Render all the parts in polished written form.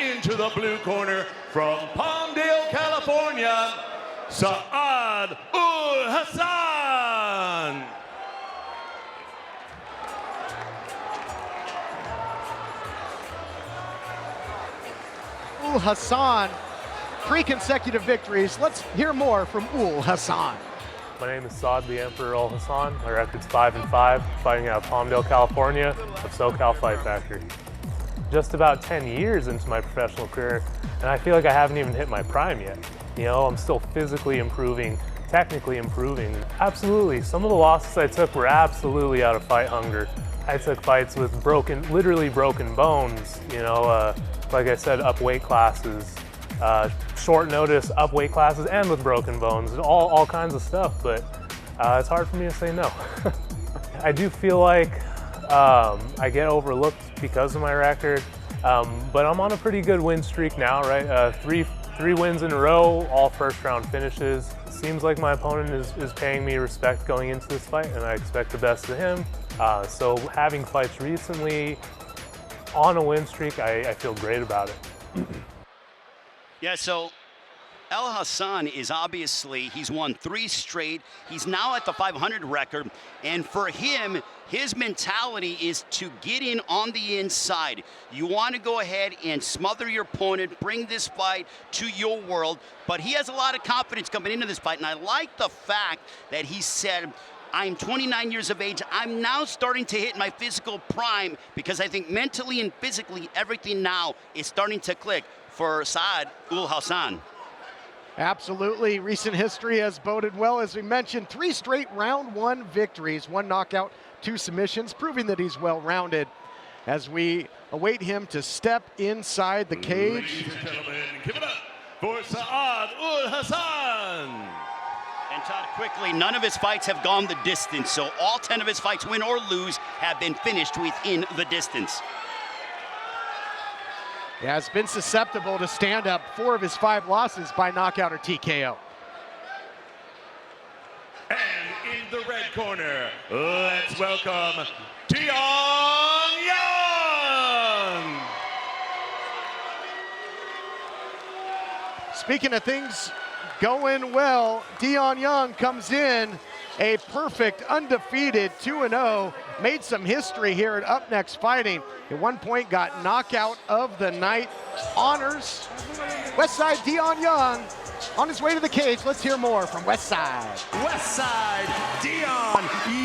into the blue corner from Palmdale, California, Saad Ul-Hasan. Ul-Hasan, 3 consecutive victories. Let's hear more from Ul-Hasan. My name is Saad the Emperor Ul-Hasan. My record's 5-5, fighting out of Palmdale, California, of SoCal Fight Factory. Just about 10 years into my professional career, and I feel like I haven't even hit my prime yet. You know, I'm still physically improving, technically improving. Absolutely, some of the losses I took were absolutely out of fight hunger. I took fights with literally broken bones, you know, like I said, up weight classes, short notice up weight classes, and with broken bones, all kinds of stuff, but it's hard for me to say no. I do feel like I get overlooked because of my record, but I'm on a pretty good win streak now, right? Three wins in a row, all first round finishes. Seems like my opponent is paying me respect going into this fight, and I expect the best of him. So having fights recently on a win streak, I feel great about it. Yeah, so Ul-Hasan is obviously, he's won 3 straight. He's now at the 500 record. And for him, his mentality is to get in on the inside. You want to go ahead and smother your opponent, bring this fight to your world. But he has a lot of confidence coming into this fight. And I like the fact that he said, I'm 29 years of age. I'm now starting to hit my physical prime, because I think mentally and physically, everything now is starting to click for Saad Ul-Hasan. Absolutely. Recent history has boded well. As we mentioned, 3 straight round 1 victories, 1 knockout, 2 submissions, proving that he's well-rounded. As we await him to step inside the cage. Ladies and gentlemen, give it up for Saad Ul-Hasan. And Todd, quickly, none of his fights have gone the distance, so all 10 of his fights, win or lose, have been finished within the distance. He has been susceptible to stand up 4 of his 5 losses by knockout or TKO. And in the red corner, let's welcome Dion Young. Speaking of things going well, Dion Young comes in a perfect, undefeated 2-0, made some history here at UpNext Fighting. At one point got knockout of the night honors. Westside Dion Young on his way to the cage. Let's hear more from Westside. Westside Dion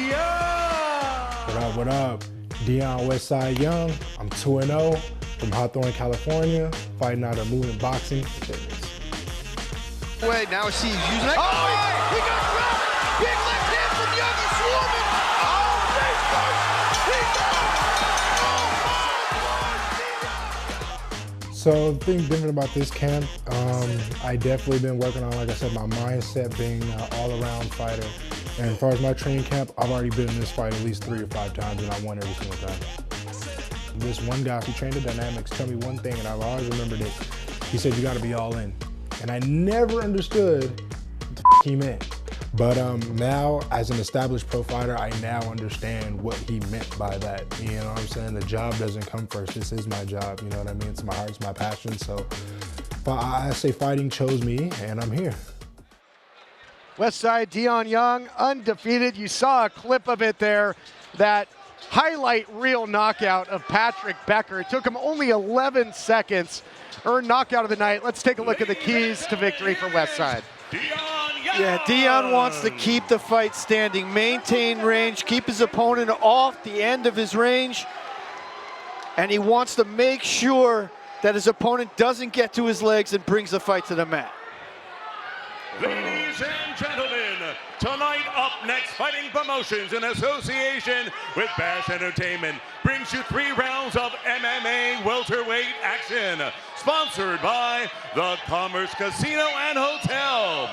Young. What up, what up? Dion Westside Young. I'm 2-0 from Hawthorne, California, fighting out of Movement Boxing Fitness. Wait, now she's using it. Oh, he got dropped! Big left hand from Young, he's swarming! Oh, So the thing different about this camp, I definitely been working on, like I said, my mindset, being an all-around fighter. And as far as my training camp, I've already been in this fight at least 3 or 5 times, and I won every single time. This one guy who trained the dynamics told me one thing, and I've always remembered it. He said, you gotta be all in. And I never understood what the he meant. But now, as an established pro fighter, I now understand what he meant by that. You know what I'm saying? The job doesn't come first. This is my job. You know what I mean? It's my heart, it's my passion. So I say fighting chose me, and I'm here. Westside Dion Young, undefeated. You saw a clip of it there, that highlight reel knockout of Patrick Becker. It took him only 11 seconds. Earned knockout of the night. Let's take a look at the keys to victory for Westside. yeah, Dion wants to keep the fight standing, maintain range, keep his opponent off the end of his range, and he wants to make sure that his opponent doesn't get to his legs and brings the fight to the mat. Ladies and gentlemen, tonight UpNext Fighting Promotions in association with Bash Entertainment brings you 3 rounds of MMA welterweight action, sponsored by the Commerce Casino and Hotel.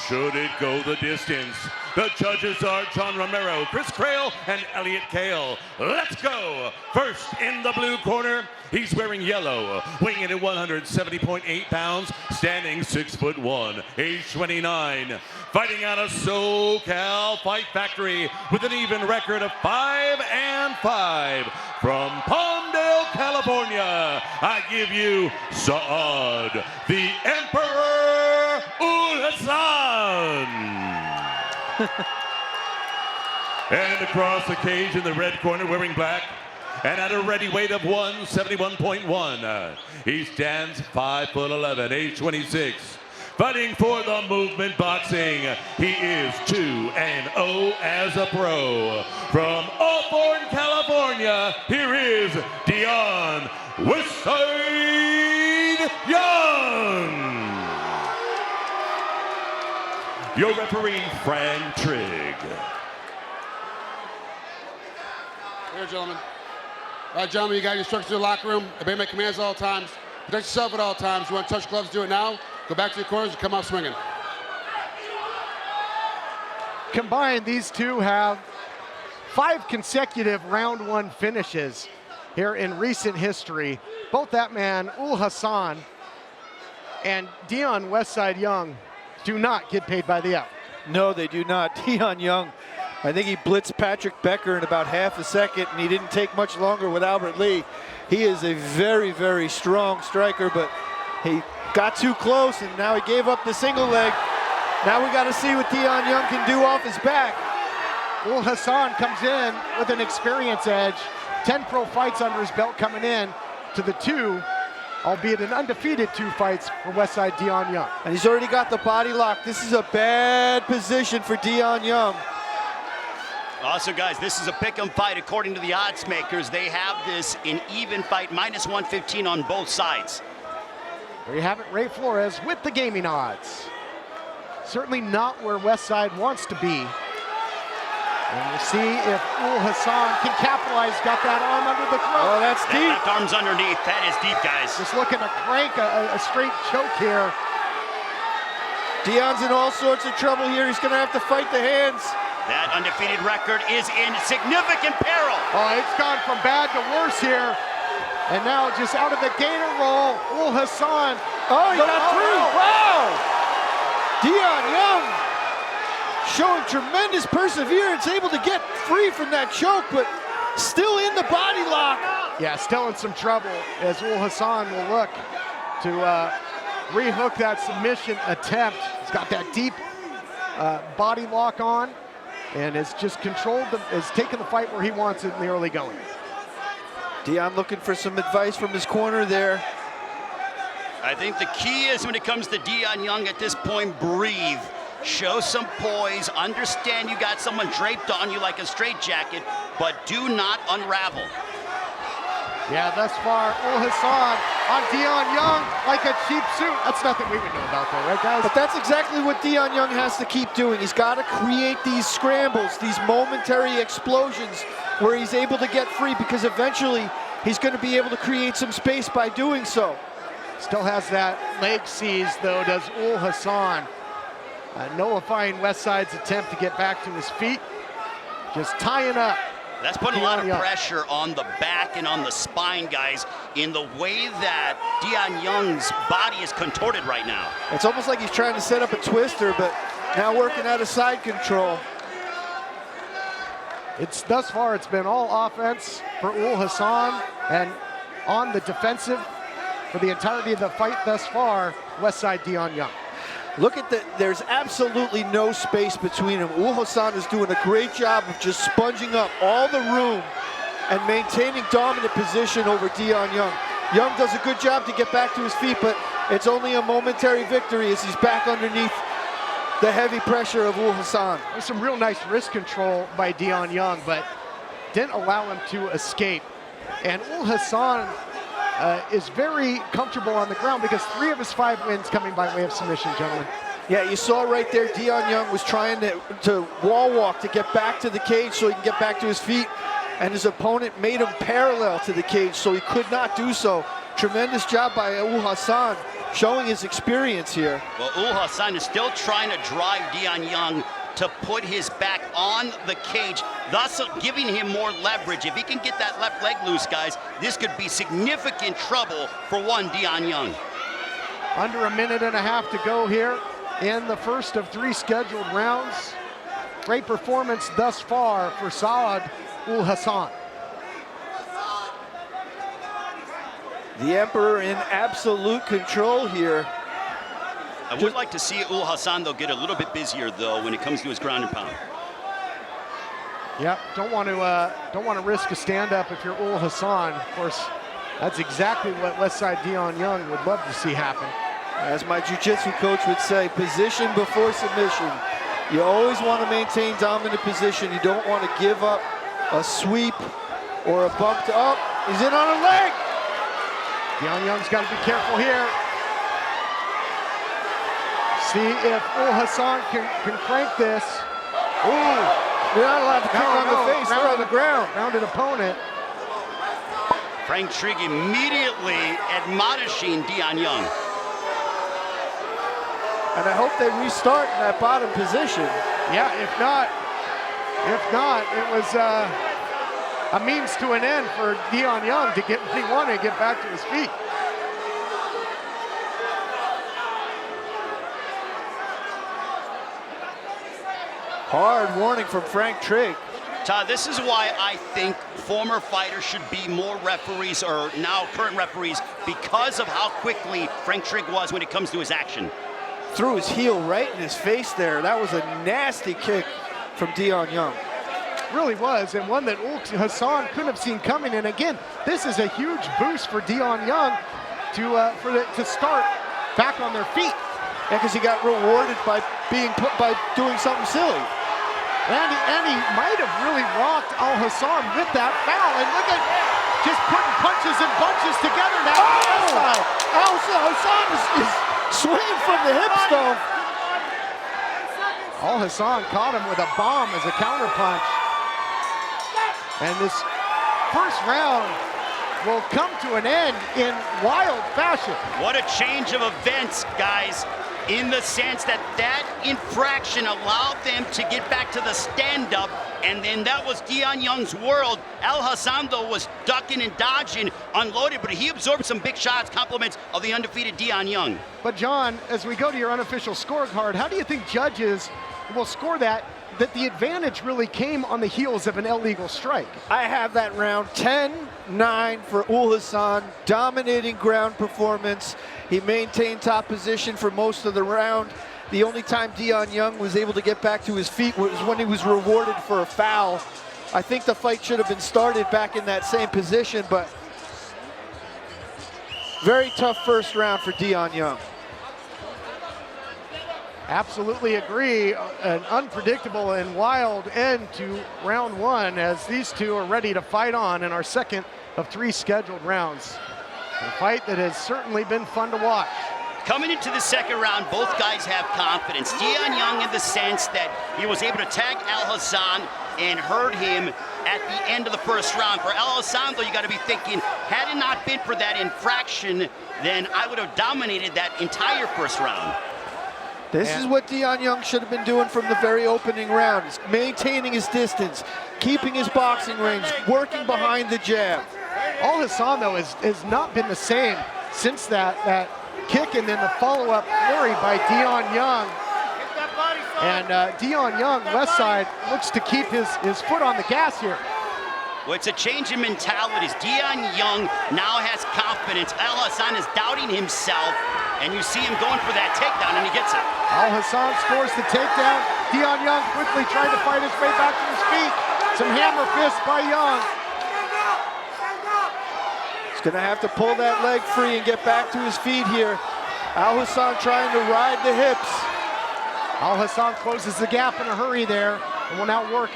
Should it go the distance? The judges are John Romero, Chris Crail, and Elliot Kale. Let's go. First in the blue corner, he's wearing yellow, weighing in at 170.8 pounds, standing 6'1", age 29. Fighting out of SoCal Fight Factory with an even record of 5-5. From Palmdale, California, I give you Saad, the Emperor Ul-Hasan. And across the cage in the red corner, wearing black, and at a ready weight of 171.1, he stands 5'11", age 26. Fighting for the movement boxing, he is 2-0 as a pro. From Hawthorne, California, here is Dion Young. Your referee, Frank Trigg. Here, gentlemen. All right, gentlemen, you got your instructions in the locker room. Obey my commands at all times. Protect yourself at all times. You want to touch gloves, do it now. Go back to your corners and come out swinging. Combined, these two have 5 consecutive round 1 finishes here in recent history. Both that man, Ul-Hasan, and Dion Young do not get paid by the hour. No, they do not. Dion Young, I think he blitzed Patrick Becker in about half a second, and he didn't take much longer with Albert Lee. He is a very, very strong striker, but he got too close, and now he gave up the single leg. Now we got to see what Dion Young can do off his back. Ul-Hasan comes in with an experience edge. 10 pro fights under his belt coming in to the 2, albeit an undefeated 2 fights for Westside Dion Young. And he's already got the body lock. This is a bad position for Dion Young. Also, guys, this is a pick'em fight. According to the odds makers, they have this in even fight, -115 on both sides. There you have it, Ray Flores with the gaming odds. Certainly not where Westside wants to be. And we'll see if Ul-Hasan can capitalize. Got that arm under the throat. Oh, that's That deep. left arm's underneath. That is deep, guys. Just looking to crank a straight choke here. Dion's in all sorts of trouble here. He's going to have to fight the hands. That undefeated record is in significant peril. Oh, it's gone from bad to worse here. And now just out of the gainer roll, Ul-Hasan. Oh, he got through. Wow! Dion Young showing tremendous perseverance, able to get free from that choke, but still in the body lock. Yeah, still in some trouble as Ul-Hasan will look to rehook that submission attempt. He's got that deep body lock on and has just has taken the fight where he wants it in the early going. Dion looking for some advice from his corner there. I think the key is when it comes to Dion Young at this point, breathe. Show some poise, understand you got someone draped on you like a straitjacket, but do not unravel. Yeah, thus far, Ul-Hasan on Dion Young like a cheap suit. That's nothing we would know about though, right guys? But that's exactly what Dion Young has to keep doing. He's got to create these scrambles, these momentary explosions where he's able to get free, because eventually he's going to be able to create some space by doing so. Still has that leg seized though, does Ul-Hasan. Nullifying Westside's attempt to get back to his feet. Just tying up. That's putting a lot of pressure on the back and on the spine, guys, in the way that Dion Young's body is contorted right now. It's almost like he's trying to set up a twister, but now working out of side control. Thus far, it's been all offense for Ul-Hasan, and on the defensive for the entirety of the fight thus far, Westside Dion Young. Look at there's absolutely no space between them. Ul-Hasan is doing a great job of just sponging up all the room and maintaining dominant position over Dion Young. Young does a good job to get back to his feet, but it's only a momentary victory as he's back underneath the heavy pressure of Ul-Hasan. There's some real nice wrist control by Dion Young, but didn't allow him to escape. And Ul-Hasan is very comfortable on the ground because 3 of his 5 wins coming by way of submission, gentlemen. Yeah, you saw right there, Dion Young was trying to wall walk to get back to the cage so he can get back to his feet, and his opponent made him parallel to the cage, so he could not do so. Tremendous job by Ul-Hasan, showing his experience here. Well, Ul-Hasan is still trying to drive Dion Young to put his back on the cage, thus giving him more leverage. If he can get that left leg loose, guys, this could be significant trouble for one Dion Young. Under a minute and a half to go here in the first of 3 scheduled rounds. Great performance thus far for Saad Ul-Hasan. The Emperor in absolute control here. I would like to see Ul-Hasan, though, get a little bit busier, though, when it comes to his ground and pound. Yep, don't want to risk a stand-up if you're Ul-Hasan. Of course, that's exactly what Westside Dion Young would love to see happen. As my jiu-jitsu coach would say, position before submission. You always want to maintain dominant position. You don't want to give up a sweep or a bump to up. He's in on a leg. Dion Young's got to be careful here. See if Ul-Hasan can crank this. Ooh, you're not allowed to kick on the face. They're on the ground. Grounded opponent. Frank Trigg immediately admonishing Dion Young. And I hope they restart in that bottom position. Yeah, if not, it was a means to an end for Dion Young to get what he wanted, get back to his feet. Hard warning from Frank Trigg. Todd, this is why I think former fighters should be more referees, or now current referees, because of how quickly Frank Trigg was when it comes to his action. Threw his heel right in his face there. That was a nasty kick from Dion Young. Really was, and one that Ul-Hasan couldn't have seen coming. And again, this is a huge boost for Dion Young to start back on their feet. Yeah, because he got rewarded by doing something silly. And he might have really rocked Ul-Hasan with that foul. And look at just putting punches and bunches together now. Oh! Ul-Hasan is swinging from the hips, though. Ul-Hasan caught him with a bomb as a counterpunch. And this first round will come to an end in wild fashion. What a change of events, guys, in the sense that infraction allowed them to get back to the stand-up, and then that was Dion Young's world. Ul-Hasan, though, was ducking and dodging, unloaded, but he absorbed some big shots, compliments of the undefeated Dion Young. But John, as we go to your unofficial scorecard, how do you think judges will score that the advantage really came on the heels of an illegal strike? I have that round 10-9 for Ul-Hasan, dominating ground performance. He maintained top position for most of the round. The only time Dion Young was able to get back to his feet was when he was rewarded for a foul. I think the fight should have been started back in that same position, but very tough first round for Dion Young. Absolutely agree. An unpredictable and wild end to round one, as these two are ready to fight on in our second of 3 scheduled rounds. A fight that has certainly been fun to watch. Coming into the second round, both guys have confidence. Dion Young in the sense that he was able to tag Ul-Hasan and hurt him at the end of the first round. For Ul-Hasan, though, you got to be thinking, had it not been for that infraction, then I would have dominated that entire first round. This is what Dion Young should have been doing from the very opening round. He's maintaining his distance, keeping his boxing range, working behind the jab. Ul-Hasan, though, has not been the same since that kick and then the follow-up flurry by Dion Young. And Dion Young, left side, looks to keep his foot on the gas here. Well, it's a change in mentalities. Dion Young now has confidence. Ul-Hasan is doubting himself, and you see him going for that takedown, and he gets it. Ul-Hasan scores the takedown. Dion Young quickly trying to fight his way back to his feet. Some hammer fists by Young. He's gonna have to pull that leg free and get back to his feet here. Ul-Hasan trying to ride the hips. Ul-Hasan closes the gap in a hurry there, and will now work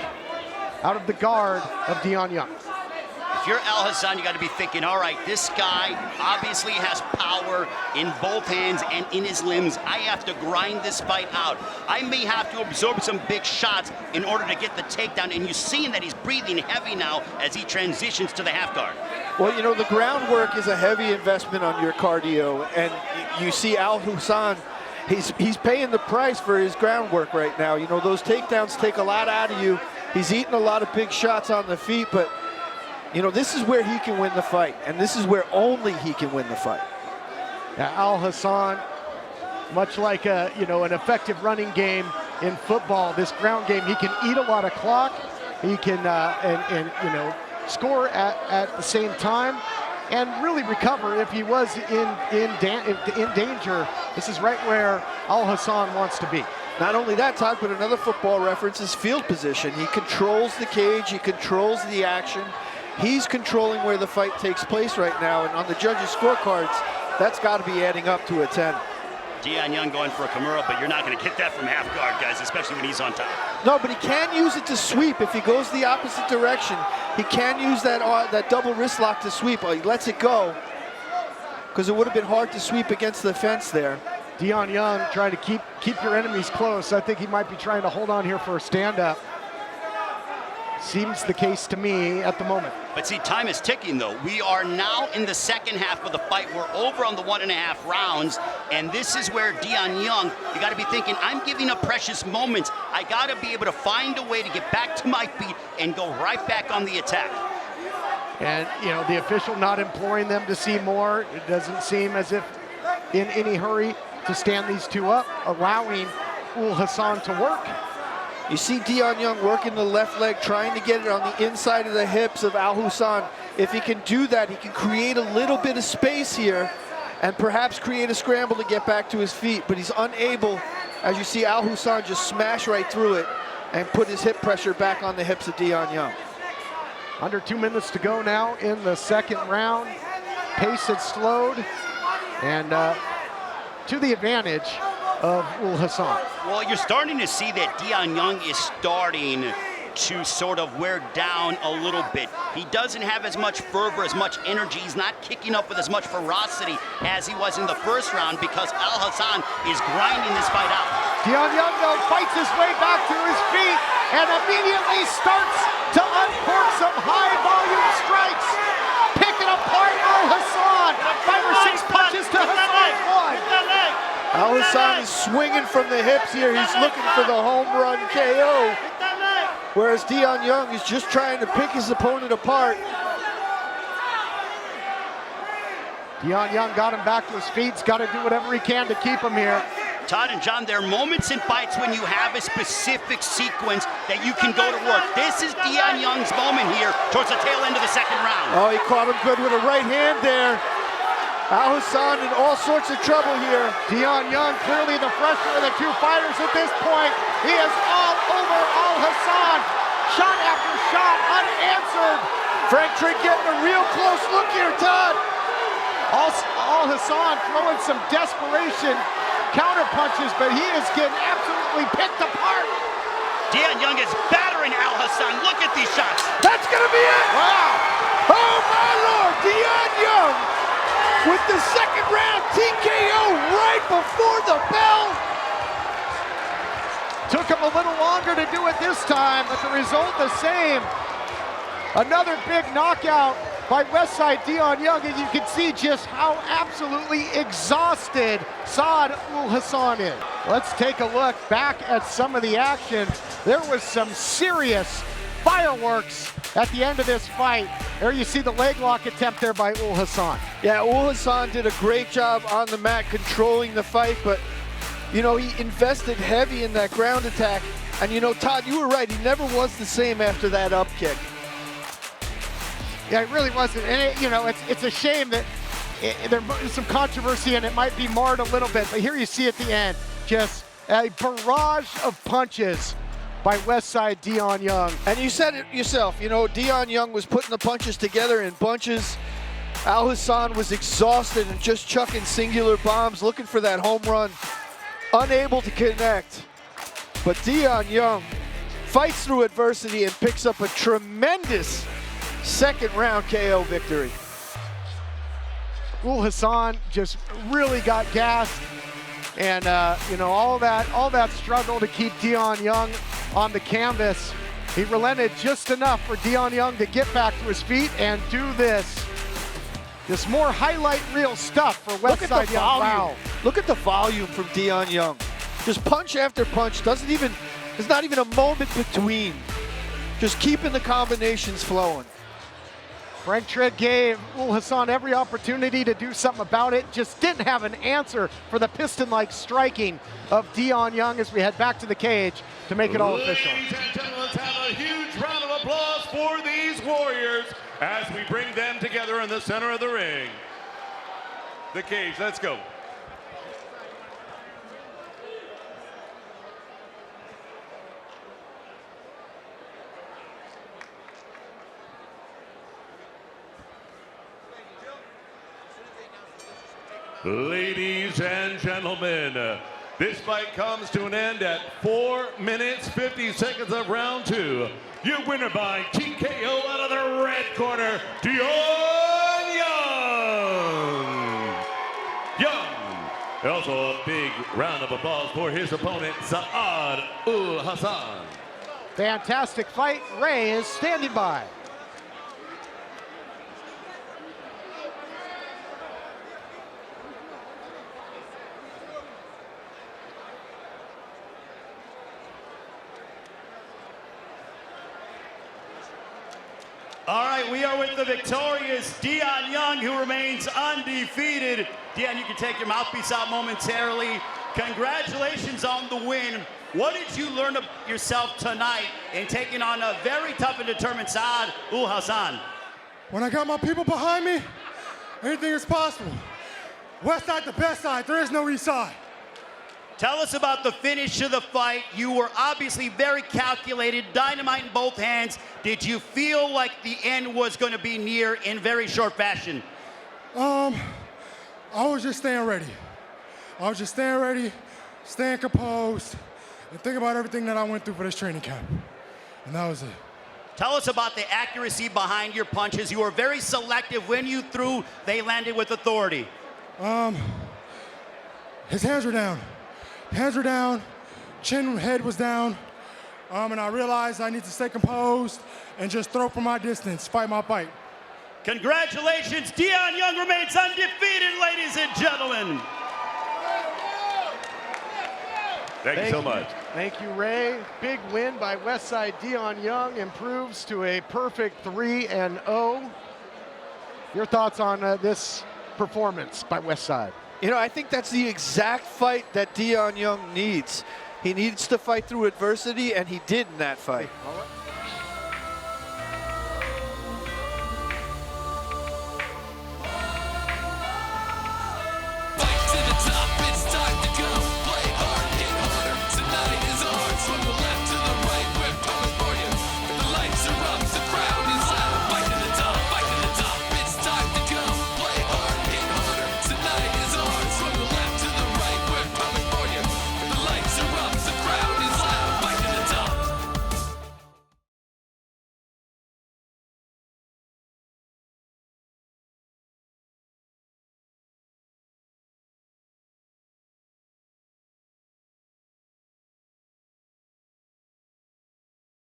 out of the guard of Dion Young. If you're Ul-Hasan, you got to be thinking, all right, this guy obviously has power in both hands and in his limbs. I have to grind this fight out. I may have to absorb some big shots in order to get the takedown, and you're seeing that he's breathing heavy now as he transitions to the half guard. Well, you know, the groundwork is a heavy investment on your cardio, and you see Ul-Hasan, he's paying the price for his groundwork right now. You know, those takedowns take a lot out of you. He's eating a lot of big shots on the feet, but, you know, this is where he can win the fight, and this is where only he can win the fight. Now, Ul-Hasan, much like an effective running game in football, this ground game, he can eat a lot of clock. He can, score at the same time. and really recover if he was in danger. This is right where Al-Hasan wants to be. Not only that, Todd, but another football reference is field position. He controls the cage, he controls the action. He's controlling where the fight takes place right now, and on the judges' scorecards, that's got to be adding up to a 10. Dion Young going for a Kimura, but you're not going to get that from half guard, guys, especially when he's on top. No, but he can use it to sweep. If he goes the opposite direction, he can use that double wrist lock to sweep. He lets it go, because it would have been hard to sweep against the fence there. Dion Young trying to keep your enemies close. I think he might be trying to hold on here for a stand-up. Seems the case to me at the moment. But see, time is ticking, though. We are now in the second half of the fight. We're over on the 1.5 rounds, and this is where Dion Young, you got to be thinking, I'm giving up precious moments. I got to be able to find a way to get back to my feet and go right back on the attack. And, you know, the official not imploring them to see more. It doesn't seem as if in any hurry to stand these two up, allowing Ul-Hasan to work. You see Dion Young working the left leg, trying to get it on the inside of the hips of Al-Hasan. If he can do that, he can create a little bit of space here and perhaps create a scramble to get back to his feet, but he's unable, as you see Al-Hasan just smash right through it and put his hip pressure back on the hips of Dion Young. Under 2 minutes to go now in the second round. Pace had slowed, and to the advantage of Ul-Hasan. Well, you're starting to see that Dion Young is starting to sort of wear down a little bit. He doesn't have as much fervor, as much energy. He's not kicking up with as much ferocity as he was in the first round because Al-Hasan is grinding this fight out. Dion Young, though, fights his way back to his feet and immediately starts to uncork some high-volume strikes, picking apart Al-Hasan. 5 or 6 punches to Hasan's one. Al-Hasan is swinging from the hips here. He's looking for the home run KO, whereas Dion Young is just trying to pick his opponent apart. Dion Young got him back to his feet. He's got to do whatever he can to keep him here. Todd and John, there are moments in fights when you have a specific sequence that you can go to work. This is Dion Young's moment here towards the tail end of the second round. Oh, he caught him good with a right hand there. Al-Hasan in all sorts of trouble here. Dion Young, clearly the fresher of the two fighters at this point. He is all over Al-Hasan. Shot after shot, unanswered. Frank Trigg getting a real close look here, Todd. Al-Hasan throwing some desperation counter punches, but he is getting absolutely picked apart. Dion Young is battering Al-Hasan. Look at these shots. That's gonna be it. Wow. Oh my Lord, Dion Young with the second round TKO right before the bell. Took him a little longer to do it this time, but the result the same. Another big knockout by Westside Dion Young, and you can see just how absolutely exhausted Saad Ul-Hasan is. Let's take a look back at some of the action. There was some serious fireworks at the end of this fight. There you see the leg lock attempt there by Ul-Hasan. Yeah, Ul-Hasan did a great job on the mat controlling the fight, but you know, he invested heavy in that ground attack. And you know, Todd, you were right, he never was the same after that up kick. Yeah, it really wasn't. And you know, it's a shame that there's some controversy and it might be marred a little bit, but here you see at the end, just a barrage of punches by Westside Dion Young. And you said it yourself, you know, Dion Young was putting the punches together in bunches. Al-Hasan was exhausted and just chucking singular bombs, looking for that home run, unable to connect. But Dion Young fights through adversity and picks up a tremendous second round KO victory. Ul-Hasan just really got gassed, and you know, all that struggle to keep Dion Young on the canvas, he relented just enough for Dion Young to get back to his feet and do this. This more highlight reel stuff for Westside Young. Wow. Look at the volume from Dion Young. Just punch after punch. There's not even a moment between. Just keeping the combinations flowing. Frank Trigg gave Ul-Hasan every opportunity to do something about it. Just didn't have an answer for the piston-like striking of Dion Young as we head back to the cage to make it all official. Ladies and gentlemen, let's have a huge round of applause for for these warriors as we bring them together in the center of the ring. The cage, let's go. Ladies and gentlemen, this fight comes to an end at 4 minutes, 50 seconds of round 2. Your winner by TKO out of the red corner, Dion Young. Also a big round of applause for his opponent, Saad Ul-Hasan. Fantastic fight. Ray is standing by. All right, we are with the victorious Dion Young, who remains undefeated. Dion, you can take your mouthpiece out momentarily. Congratulations on the win. What did you learn of yourself tonight in taking on a very tough and determined Saad Ul-Hasan? When I got my people behind me, anything is possible. West side to best side, there is no east side. Tell us about the finish of the fight. You were obviously very calculated, dynamite in both hands. Did you feel like the end was going to be near in very short fashion? I was just staying ready. I was just staying ready, staying composed, and think about everything that I went through for this training camp. And that was it. Tell us about the accuracy behind your punches. You were very selective. When you threw, they landed with authority. His hands were down. Hands were down, chin, head was down, and I realized I need to stay composed and just throw from my distance, fight my fight. Congratulations, Dion Young remains undefeated, ladies and gentlemen. Thank you so much. Thank you, Ray. Big win by Westside. Dion Young improves to a perfect 3-0. Your thoughts on this performance by Westside? You know, I think that's the exact fight that Dion Young needs. He needs to fight through adversity, and he did in that fight.